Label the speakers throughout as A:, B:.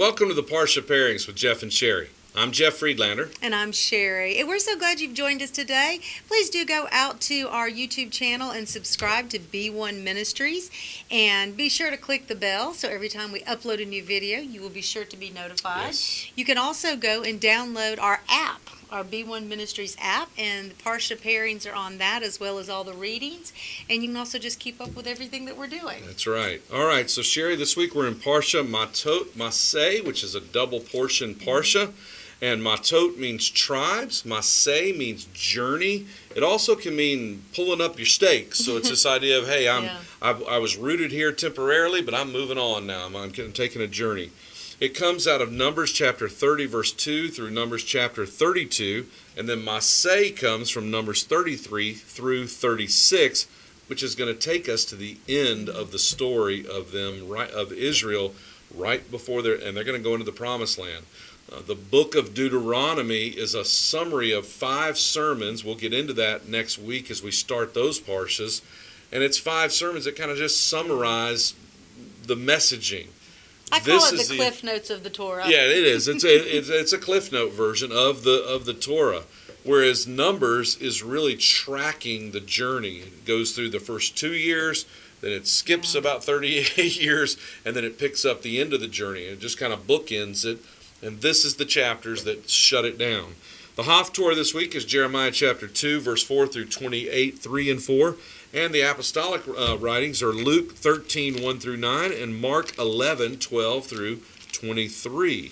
A: welcome to the Parsha Pairings with Jeff and Sherry. I'm Jeff Friedlander.
B: And I'm Sherry. And we're so glad you've joined us today. Please do go out to our YouTube channel and subscribe to B1 Ministries. And be sure to click the bell so every time we upload a new video, you will be sure to be notified.
A: Yes.
B: You can also go and download our app, our B1 Ministries app, and the Parsha Pairings are on that as well as all the readings. And you can also just keep up with everything that we're doing.
A: That's right. All right, so Sherry, this week we're in Parsha Matot, Masei, which is a double portion Parsha. And Matot means tribes. Masei means journey. It also can mean pulling up your stakes. So it's this idea of, hey, I was rooted here temporarily, but I'm moving on now. I'm taking a journey. It comes out of Numbers chapter 30, verse 2 through Numbers chapter 32. And then Masei comes from Numbers 33 through 36, which is going to take us to the end of the story of them, of Israel, right before they're going to go into the Promised Land. The book of Deuteronomy is a summary of 5 sermons. We'll get into that next week as we start those parshas. And it's 5 sermons that kind of just summarize the messaging.
B: I call it the Cliff Notes of the Torah.
A: Yeah, it is. It's a Cliff Note version of the Torah, whereas Numbers is really tracking the journey. It goes through the first 2 years, then it skips about 38 years, and then it picks up the end of the journey. It just kind of bookends it. And this is the chapters that shut it down. The Haftorah this week is Jeremiah chapter 2, verse 4 through 28, 3 and 4. And the apostolic writings are Luke 13, 1 through 9, and Mark 11, 12 through 23.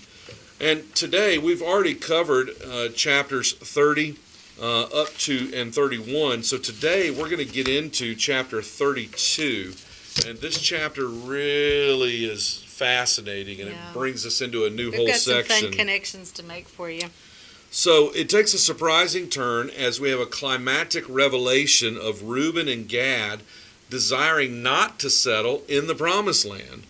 A: And today we've already covered chapters 30 up to and 31. So today we're going to get into chapter 32. And this chapter really is fascinating, and it brings us into a new whole section.
B: We've got some fun connections to make for you.
A: So it takes a surprising turn as we have a climactic revelation of Reuben and Gad desiring not to settle in the Promised Land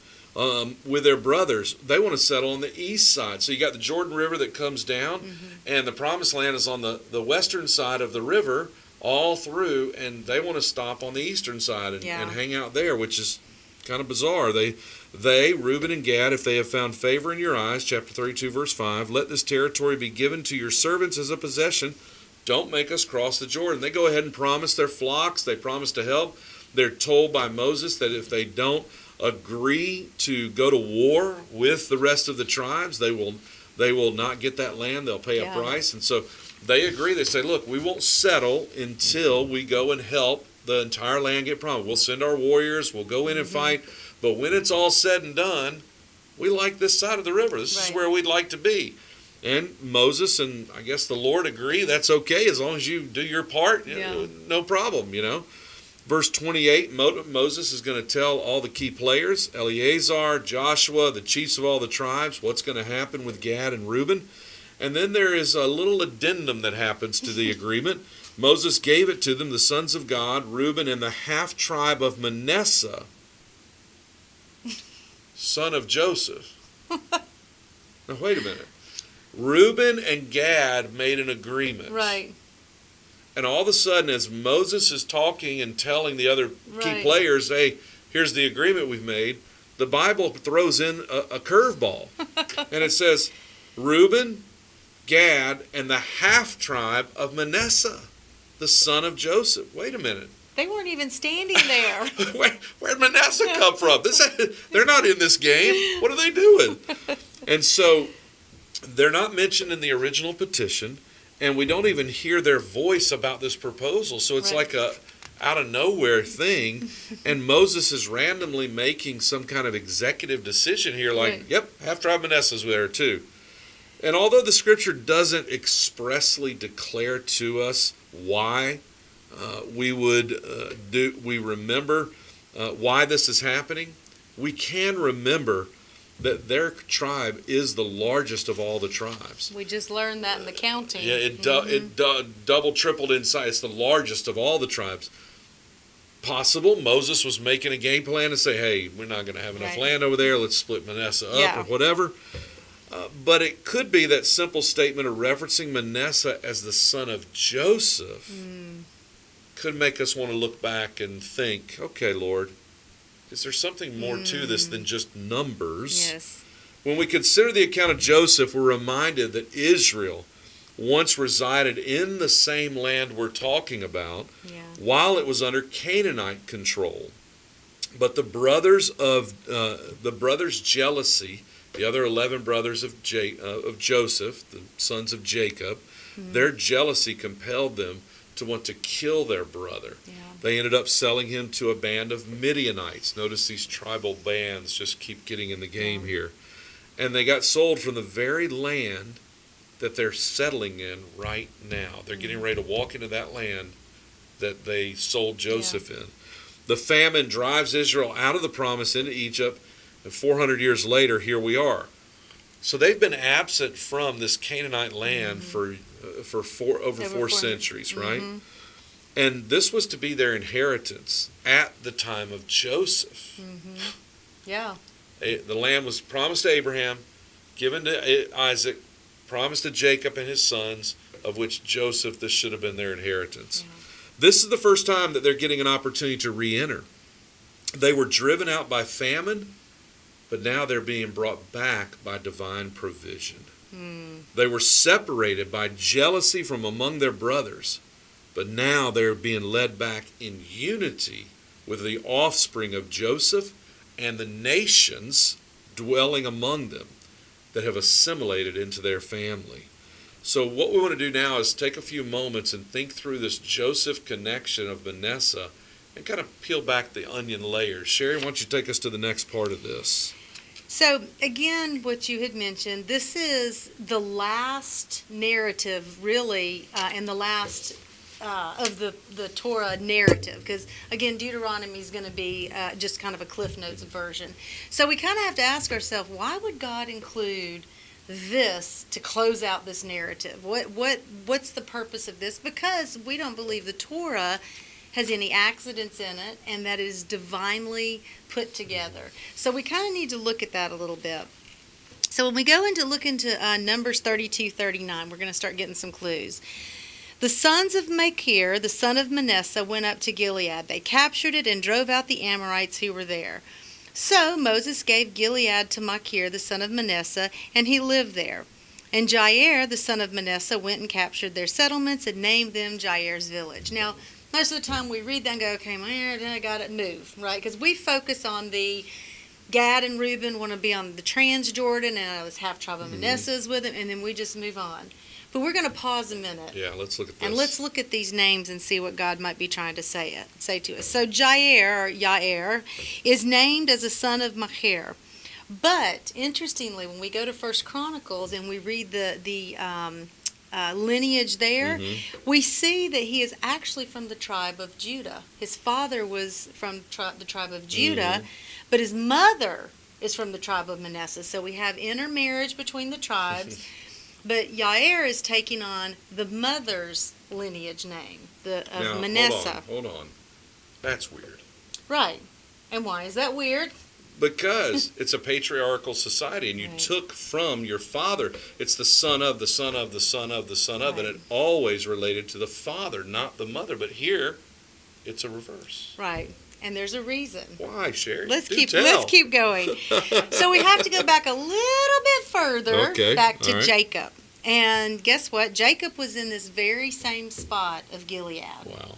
A: with their brothers. They want to settle on the east side. So you got the Jordan River that comes down, and the Promised Land is on the western side of the river all through, and they want to stop on the eastern side and hang out there, which is kind of bizarre. They, Reuben and Gad, if they have found favor in your eyes, chapter 32, verse 5, let this territory be given to your servants as a possession. Don't make us cross the Jordan. They go ahead and promise their flocks. They promise to help. They're told by Moses that if they don't agree to go to war with the rest of the tribes, they will not get that land. They'll pay a price. And so they agree. They say, look, we won't settle until we go and help the entire land get promised. We'll send our warriors. We'll go in and fight. But when it's all said and done, we like this side of the river. This is where we'd like to be. And Moses and I guess the Lord agree. That's okay as long as you do your part. No problem, Verse 28, Moses is going to tell all the key players, Eleazar, Joshua, the chiefs of all the tribes, what's going to happen with Gad and Reuben. And then there is a little addendum that happens to the agreement. Moses gave it to them, the sons of God, Reuben and the half-tribe of Manasseh, son of Joseph. Now, wait a minute. Reuben and Gad made an agreement.
B: Right.
A: And all of a sudden, as Moses is talking and telling the other key players, hey, here's the agreement we've made, the Bible throws in a curveball. And it says, Reuben, Gad, and the half-tribe of Manasseh, the son of Joseph. Wait a minute.
B: They weren't even standing there.
A: Where'd Manasseh come from? They're not in this game. What are they doing? And so they're not mentioned in the original petition, and we don't even hear their voice about this proposal. So it's like a out of nowhere thing, and Moses is randomly making some kind of executive decision here, like, yep, half-tribe Manasseh's there too. And although the scripture doesn't expressly declare to us why we remember why this is happening, we can remember that their tribe is the largest of all the tribes.
B: We just learned that in the counting.
A: Yeah, it double, tripled in size. It's the largest of all the tribes. Possible Moses was making a game plan to say, hey, we're not going to have enough land over there. Let's split Manasseh up or whatever. But it could be that simple statement of referencing Manasseh as the son of Joseph could make us want to look back and think, okay, Lord, is there something more to this than just numbers?
B: Yes.
A: When we consider the account of Joseph, we're reminded that Israel once resided in the same land we're talking about while it was under Canaanite control. But the brothers' jealousy, the other 11 brothers of Joseph, the sons of Jacob, their jealousy compelled them to want to kill their brother. Yeah. They ended up selling him to a band of Midianites. Notice these tribal bands just keep getting in the game here. And they got sold from the very land that they're settling in right now. They're getting ready to walk into that land that they sold Joseph in. The famine drives Israel out of the promise into Egypt, and 400 years later, here we are. So they've been absent from this Canaanite land for over 4 centuries, right? And this was to be their inheritance at the time of Joseph.
B: Yeah.
A: The land was promised to Abraham, given to Isaac, promised to Jacob and his sons, of which Joseph, this should have been their inheritance. This is the first time that they're getting an opportunity to re-enter. They were driven out by famine, but now they're being brought back by divine provision. They were separated by jealousy from among their brothers, but now they're being led back in unity with the offspring of Joseph and the nations dwelling among them that have assimilated into their family. So what we want to do now is take a few moments and think through this Joseph connection of Manasseh and kind of peel back the onion layers. Sherry, why don't you take us to the next part of this?
B: So, again, what you had mentioned, this is the last narrative, really, and the last of the Torah narrative. Because, again, Deuteronomy is going to be just kind of a Cliff Notes version. So we kind of have to ask ourselves, why would God include this to close out this narrative? What's the purpose of this? Because we don't believe the Torah has any accidents in it, and that is divinely put together. So we kind of need to look at that a little bit. So when we go into look into Numbers 32-39, we're going to start getting some clues. The sons of Machir, the son of Manasseh, went up to Gilead. They captured it and drove out the Amorites who were there. So Moses gave Gilead to Machir, the son of Manasseh, and he lived there. And Jair, the son of Manasseh, went and captured their settlements and named them Jair's village. Now, most of the time we read that and go, okay, I got it, move, right? Because we focus on the Gad and Reuben want to be on the Transjordan, and I was half tribe of Manasseh's with him, and then we just move on. But we're going to pause a minute.
A: Yeah, let's look at this.
B: And let's look at these names and see what God might be trying to say to us. So Jair is named as a son of Machir. But, interestingly, when we go to 1 Chronicles and we read the lineage there, we see that he is actually from the tribe of Judah. His father was from the tribe of Judah, but his mother is from the tribe of Manasseh. So we have intermarriage between the tribes. But Yair is taking on the mother's lineage name, of Manasseh.
A: Hold on. That's weird.
B: Right. And why is that weird?
A: Because it's a patriarchal society, and you took from your father. It's the son of, the son of, the son of, the son of, and it always related to the father, not the mother. But here, it's a reverse.
B: Right. And there's a reason.
A: Why, Sherry?
B: Let's keep going. So we have to go back a little bit further, back to Jacob. And guess what? Jacob was in this very same spot of Gilead.
A: Wow.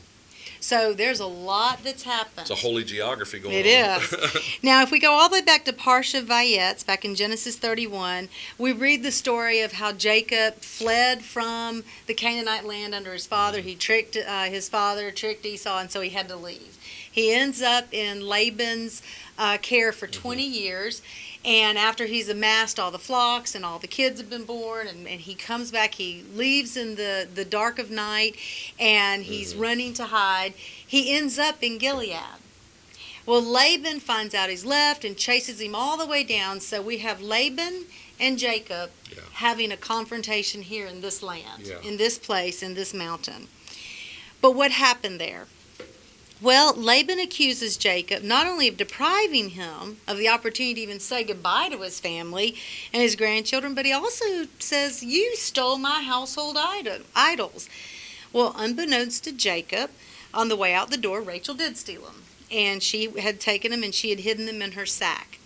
B: So there's a lot that's happened.
A: It's a holy geography going on.
B: It is. Now, if we go all the way back to Parsha Vayetz, back in Genesis 31, we read the story of how Jacob fled from the Canaanite land under his father. He tricked his father, tricked Esau, and so he had to leave. He ends up in Laban's care for 20 years. And after he's amassed all the flocks and all the kids have been born, and he comes back, he leaves in the dark of night, and he's running to hide. He ends up in Gilead. Well, Laban finds out he's left and chases him all the way down. So we have Laban and Jacob having a confrontation here in this land, in this place, in this mountain. But what happened there? Well, Laban accuses Jacob not only of depriving him of the opportunity to even say goodbye to his family and his grandchildren, but he also says, you stole my household idols. Well, unbeknownst to Jacob, on the way out the door, Rachel did steal them. And she had taken them and she had hidden them in her sack.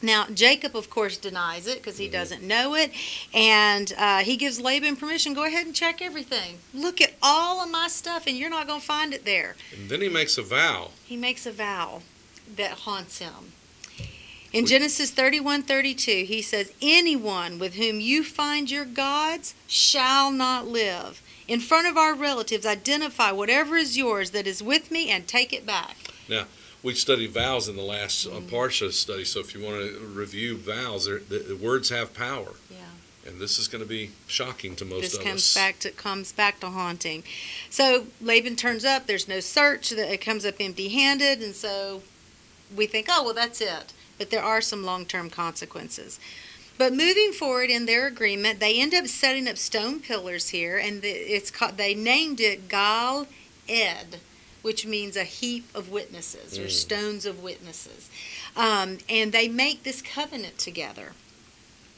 B: Now, Jacob, of course, denies it because he doesn't know it. And he gives Laban permission, go ahead and check everything. Look at all of my stuff, and you're not going to find it there.
A: And then he makes a vow.
B: He makes a vow that haunts him. In Genesis 31:32, he says, anyone with whom you find your gods shall not live. In front of our relatives, identify whatever is yours that is with me and take it back.
A: Now, we studied vows in the last Parsha study, so if you want to review vows, the words have power.
B: Yeah.
A: And this is going to be shocking to most of us.
B: This comes back to haunting. So Laban turns up. There's no search. It comes up empty-handed, and so we think, oh, well, that's it. But there are some long-term consequences. But moving forward in their agreement, they end up setting up stone pillars here, and they named it Gal Ed, which means a heap of witnesses or stones of witnesses. And they make this covenant together.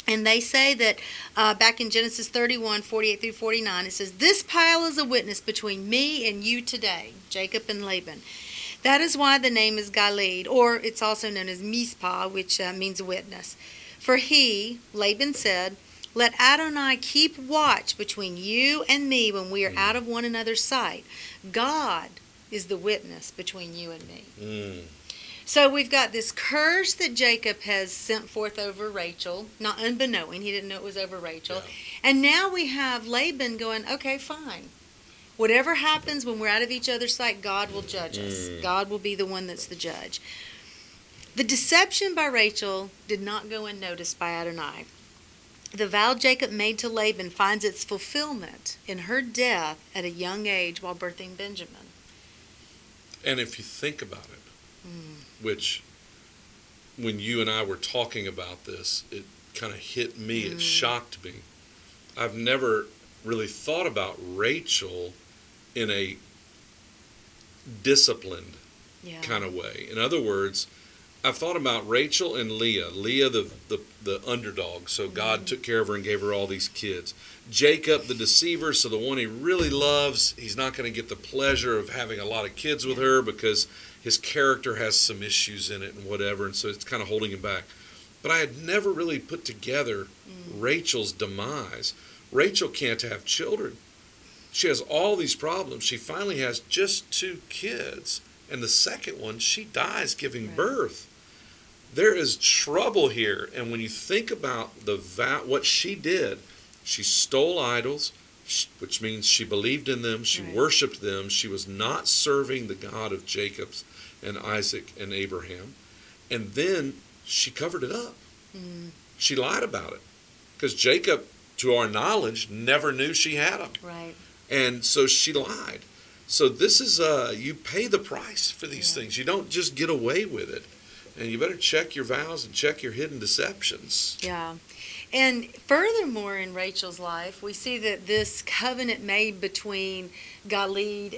B: And they say that back in Genesis 31:48-49, it says, this pile is a witness between me and you today, Jacob and Laban. That is why the name is Galeed, or it's also known as Mizpah, which means witness. For he, Laban said, let Adonai keep watch between you and me when we are out of one another's sight. God is the witness between you and me. So we've got this curse that Jacob has sent forth over Rachel, not unbeknowing. He didn't know it was over Rachel. Yeah. And now we have Laban going, okay, fine. Whatever happens when we're out of each other's sight, God will judge us. God will be the one that's the judge. The deception by Rachel did not go unnoticed by Adonai. The vow Jacob made to Laban finds its fulfillment in her death at a young age while birthing Benjamin.
A: And if you think about it, which when you and I were talking about this, it kind of hit me, it shocked me. I've never really thought about Rachel in a disciplined kind of way. In other words, I've thought about Rachel and Leah. Leah, the underdog, so God took care of her and gave her all these kids. Jacob, the deceiver, so the one he really loves, he's not going to get the pleasure of having a lot of kids with her because his character has some issues in it and whatever, and so it's kind of holding him back. But I had never really put together Rachel's demise. Rachel can't have children. She has all these problems. She finally has just 2 kids, and the second one, she dies giving birth. There is trouble here, and when you think about what she did, she stole idols, which means she believed in them, she worshipped them, she was not serving the God of Jacob and Isaac and Abraham, and then she covered it up. She lied about it, because Jacob, to our knowledge, never knew she had them.
B: Right.
A: And so she lied. So this is, you pay the price for these things. You don't just get away with it. And you better check your vows and check your hidden deceptions.
B: Yeah. And furthermore, in Rachel's life, we see that this covenant made between between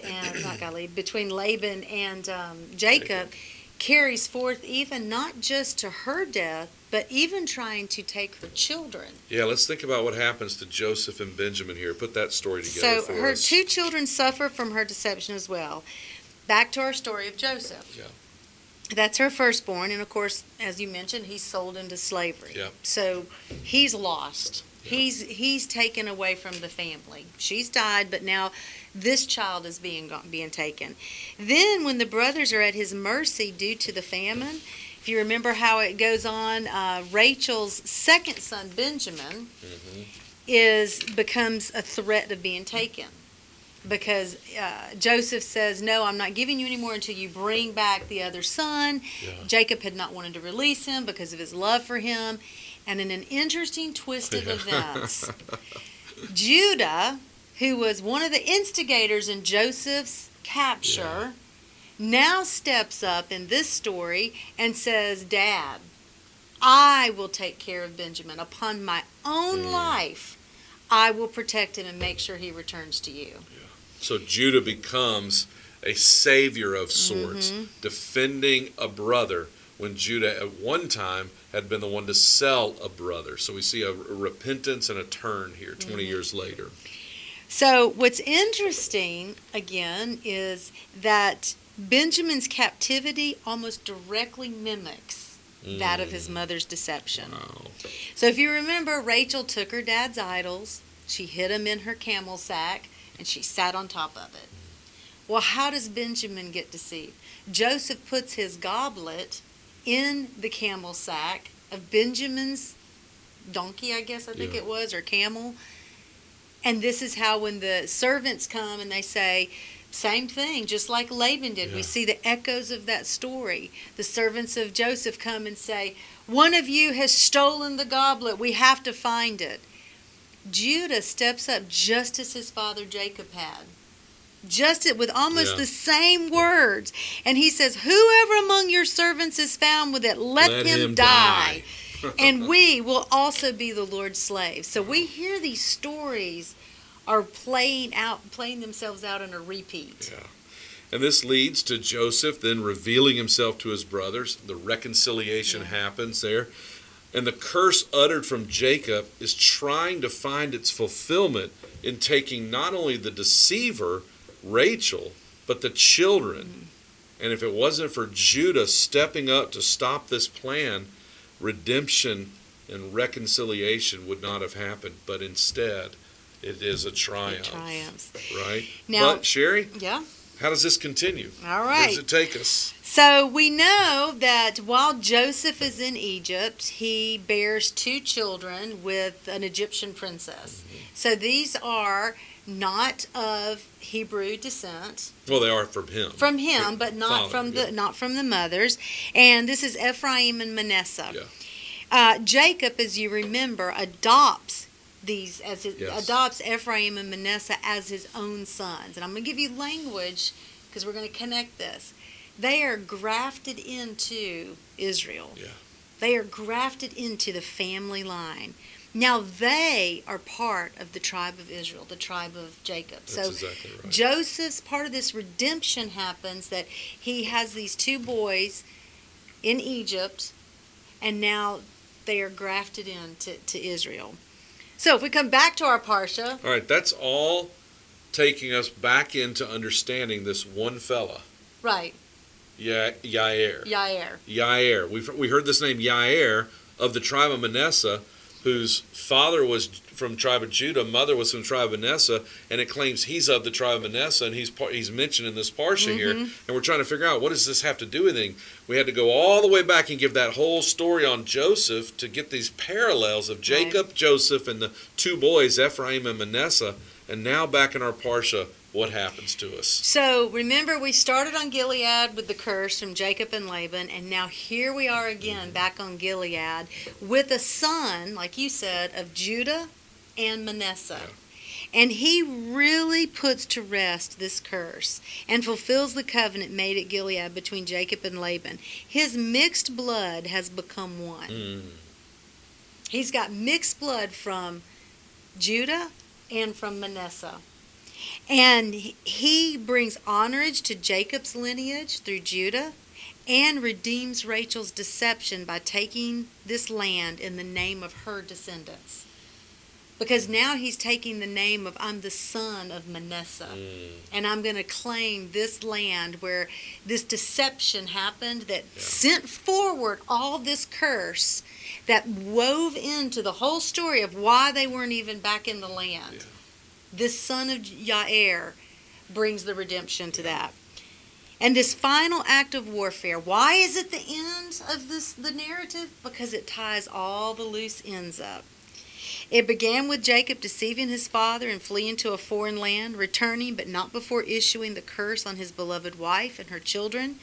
B: Laban and Jacob carries forth even not just to her death, but even trying to take her children.
A: Yeah, let's think about what happens to Joseph and Benjamin here. Put that story together for us.
B: So her 2 children suffer from her deception as well. Back to our story of Joseph.
A: Yeah.
B: That's her firstborn, and of course, as you mentioned, he's sold into slavery.
A: Yeah.
B: So he's lost. Yeah. He's taken away from the family. She's died, but now this child is being taken. Then when the brothers are at his mercy due to the famine, if you remember how it goes on, Rachel's second son, Benjamin, becomes a threat of being taken. Because Joseph says, no, I'm not giving you any more until you bring back the other son. Yeah. Jacob had not wanted to release him because of his love for him. And in an interesting twist of events, Judah, who was one of the instigators in Joseph's capture, now steps up in this story and says, Dad, I will take care of Benjamin. Upon my own life, I will protect him and make sure he returns to you. Yeah.
A: So Judah becomes a savior of sorts, defending a brother when Judah at one time had been the one to sell a brother. So we see a repentance and a turn here 20 years later.
B: So what's interesting, again, is that Benjamin's captivity almost directly mimics that of his mother's deception.
A: Wow.
B: So if you remember, Rachel took her dad's idols, she hid them in her camel sack, and she sat on top of it. Well, how does Benjamin get deceived? Joseph puts his goblet in the camel sack of Benjamin's donkey, I think it was, or camel. And this is how when the servants come and they say, same thing, just like Laban did.
A: Yeah.
B: We see the echoes of that story. The servants of Joseph come and say, one of you has stolen the goblet. We have to find it. Judah steps up just as his father Jacob had. Just with almost the same words. And he says, whoever among your servants is found with it, let him die. And we will also be the Lord's slaves. So we hear these stories are playing themselves out in a repeat.
A: Yeah. And this leads to Joseph then revealing himself to his brothers. The reconciliation happens there. And the curse uttered from Jacob is trying to find its fulfillment in taking not only the deceiver, Rachel, but the children. And if it wasn't for Judah stepping up to stop this plan, redemption and reconciliation would not have happened. But instead, it is a triumph. It triumphs. Right?
B: Now,
A: but, Sherry?
B: Yeah?
A: How does this continue?
B: All right.
A: Where does it take us?
B: So we know that while Joseph is in Egypt, he bears 2 children with an Egyptian princess. So these are not of Hebrew descent.
A: Well, they are from him.
B: From him, but not from the mothers. And this is Ephraim and Manasseh.
A: Yeah.
B: Jacob, as you remember, adopts Ephraim and Manasseh as his own sons. And I'm going to give you language because we're going to connect this. They are grafted into Israel.
A: Yeah. They
B: are grafted into the family line. Now they are part of the tribe of Israel, the tribe of Jacob.
A: That's exactly right.
B: Joseph's part of this redemption happens that he has these 2 boys in Egypt, and now they are grafted into Israel. So if we come back to our Parsha.
A: All right, that's all taking us back into understanding this one fella.
B: Right.
A: Yair.
B: Yair.
A: We heard this name Yair of the tribe of Manasseh, whose father was from tribe of Judah, mother was from tribe of Manasseh, and it claims he's of the tribe of Manasseh, and he's mentioned in this Parsha here, and we're trying to figure out, what does this have to do with anything? We had to go all the way back and give that whole story on Joseph to get these parallels of Jacob, Joseph, and the 2 boys, Ephraim and Manasseh, and now back in our Parsha, what happens to us?
B: So remember, we started on Gilead with the curse from Jacob and Laban, and now here we are again back on Gilead with a son, like you said, of Judah and Manasseh. Yeah. And he really puts to rest this curse and fulfills the covenant made at Gilead between Jacob and Laban. His mixed blood has become one. He's got mixed blood from Judah and from Manasseh. And he brings honorage to Jacob's lineage through Judah and redeems Rachel's deception by taking this land in the name of her descendants. Because now he's taking the name of, I'm the son of Manasseh. And I'm going to claim this land where this deception happened that sent forward all this curse that wove into the whole story of why they weren't even back in the land. Yeah. This son of Yair brings the redemption to that. And this final act of warfare, why is it the end of the narrative? Because it ties all the loose ends up. It began with Jacob deceiving his father and fleeing to a foreign land, returning but not before issuing the curse on his beloved wife and her children,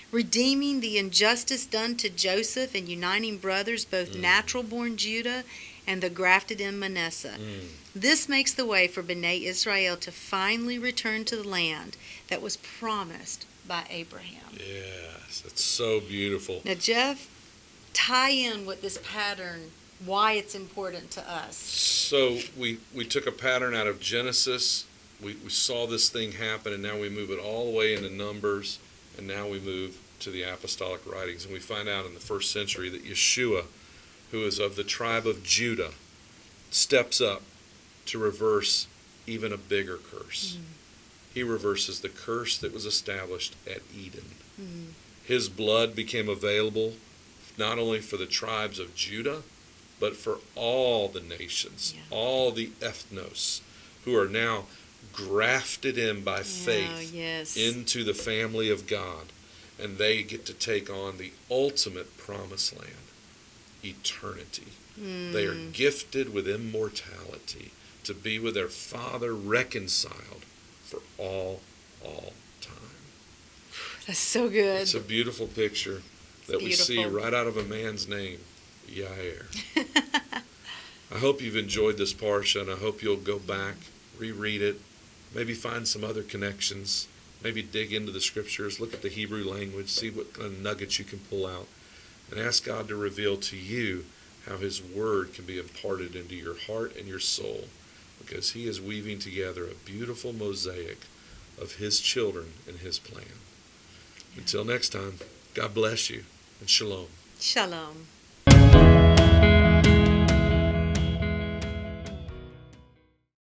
B: redeeming the injustice done to Joseph and uniting brothers, both natural-born Judah and the grafted-in Manasseh. This makes the way for Bnei Israel to finally return to the land that was promised by Abraham.
A: Yes, it's so beautiful.
B: Now, Jeff, tie in with this pattern, why it's important to us.
A: So we took a pattern out of Genesis. We saw this thing happen, and now we move it all the way into Numbers, and now we move to the apostolic writings. And we find out in the 1st century that Yeshua, who is of the tribe of Judah, steps up to reverse even a bigger curse. He reverses the curse that was established at Eden. His blood became available not only for the tribes of Judah, but for all the nations,
B: Yeah.
A: all the ethnos who are now grafted in by faith
B: yes.
A: into the family of God. And they get to take on the ultimate promised land, eternity. They are gifted with immortality to be with their Father reconciled for all time.
B: That's so good.
A: It's a beautiful picture that we see
B: beautiful.
A: right out of a man's name, Yair. I hope you've enjoyed this parsha, and I hope you'll go back, reread it, maybe find some other connections, maybe dig into the scriptures, look at the Hebrew language, see what kind of nuggets you can pull out, and ask God to reveal to you how his word can be imparted into your heart and your soul, because he is weaving together a beautiful mosaic of his children and his plan. Until next time, God bless you, and shalom.
B: Shalom.